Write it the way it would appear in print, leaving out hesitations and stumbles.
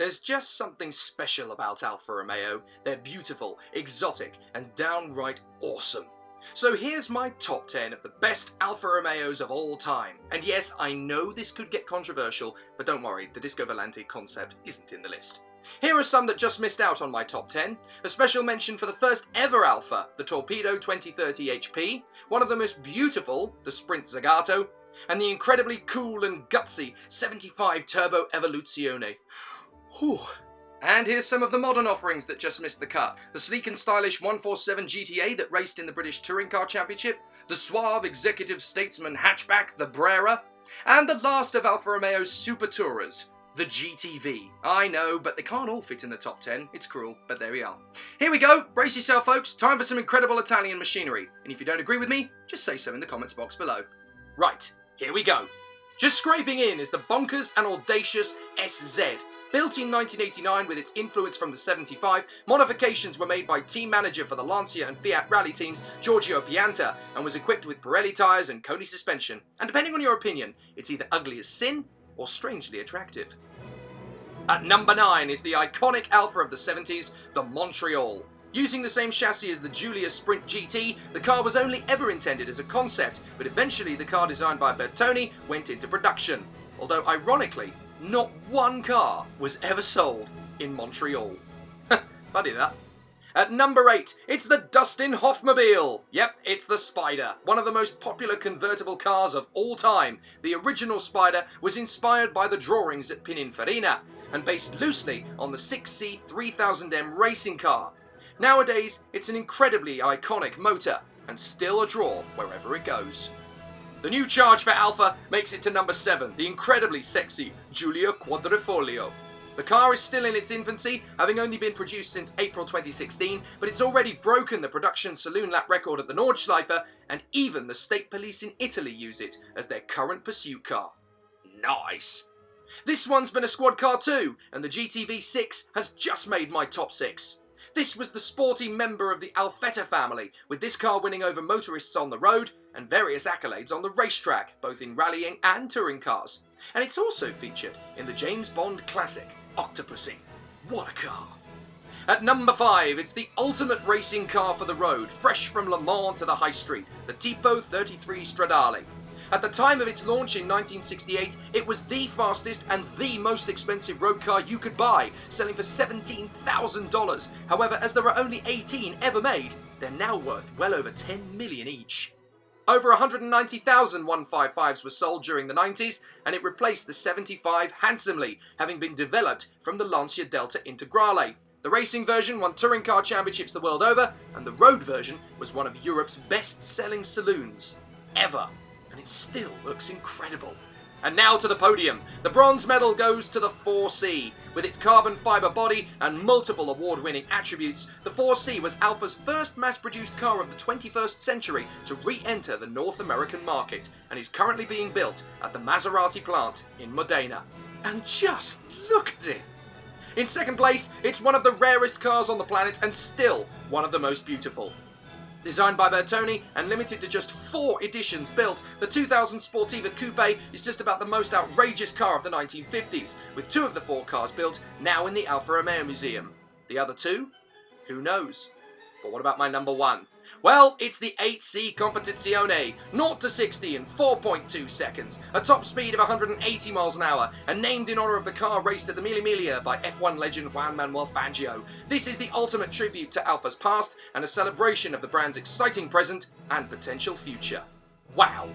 There's just something special about Alfa Romeo. They're beautiful, exotic, and downright awesome. So here's my top 10 of the best Alfa Romeos of all time. And yes, I know this could get controversial, but don't worry, the Disco Volante concept isn't in the list. Here are some that just missed out on my top 10. A special mention for the first ever Alfa, the Torpedo 2030 HP, one of the most beautiful, the Sprint Zagato, and the incredibly cool and gutsy 75 Turbo Evoluzione. Whew. And here's some of the modern offerings that just missed the cut. The sleek and stylish 147 GTA that raced in the British Touring Car Championship, the suave executive statesman hatchback, the Brera, and the last of Alfa Romeo's super tourers, the GTV. I know, but they can't all fit in the top 10. It's cruel, but there we are. Here we go. Brace yourself, folks. Time for some incredible Italian machinery. And if you don't agree with me, just say so in the comments box below. Right, here we go. Just scraping in is the bonkers and audacious SZ. Built in 1989 with its influence from the 75, modifications were made by team manager for the Lancia and Fiat rally teams, Giorgio Pianta, and was equipped with Pirelli tyres and Koni suspension. And depending on your opinion, it's either ugly as sin or strangely attractive. At number 9 is the iconic Alfa of the 70s, the Montreal. Using the same chassis as the Giulia Sprint GT, the car was only ever intended as a concept, but eventually the car designed by Bertone went into production. Although ironically, not one car was ever sold in Montreal. Funny that. At number 8, it's the Dustin Hoffmobile. Yep, it's the Spider, one of the most popular convertible cars of all time. The original Spider was inspired by the drawings at Pininfarina and based loosely on the 6C 3000M racing car. Nowadays, it's an incredibly iconic motor and still a draw wherever it goes. The new charge for Alfa makes it to number 7, the incredibly sexy Giulia Quadrifoglio. The car is still in its infancy, having only been produced since April 2016, but it's already broken the production saloon lap record at the Nordschleife, and even the state police in Italy use it as their current pursuit car. Nice! This one's been a squad car too, and the GTV6 has just made my top 6. This was the sporty member of the Alfetta family, with this car winning over motorists on the road and various accolades on the racetrack, both in rallying and touring cars. And it's also featured in the James Bond classic, Octopussy. What a car! At number 5, it's the ultimate racing car for the road, fresh from Le Mans to the high street, the Tipo 33 Stradale. At the time of its launch in 1968, it was the fastest and the most expensive road car you could buy, selling for $17,000. However, as there are only 18 ever made, they're now worth well over 10 million each. Over 190,000 155s were sold during the 90s, and it replaced the 75 handsomely, having been developed from the Lancia Delta Integrale. The racing version won touring car championships the world over, and the road version was one of Europe's best-selling saloons ever. And it still looks incredible. And now to the podium. The bronze medal goes to the 4C. With its carbon fibre body and multiple award-winning attributes, the 4C was Alfa's first mass-produced car of the 21st century to re-enter the North American market, and is currently being built at the Maserati plant in Modena. And just look at it! In second place, it's one of the rarest cars on the planet and still one of the most beautiful. Designed by Bertone and limited to just 4 editions built, the 2000 Sportiva Coupe is just about the most outrageous car of the 1950s, with 2 of the 4 cars built now in the Alfa Romeo Museum. The other 2? Who knows? But what about my number 1? Well, it's the 8C Competizione, 0 to 60 in 4.2 seconds, a top speed of 180 miles an hour, and named in honour of the car raced at the Mille Miglia by F1 legend Juan Manuel Fangio. This is the ultimate tribute to Alfa's past and a celebration of the brand's exciting present and potential future. Wow!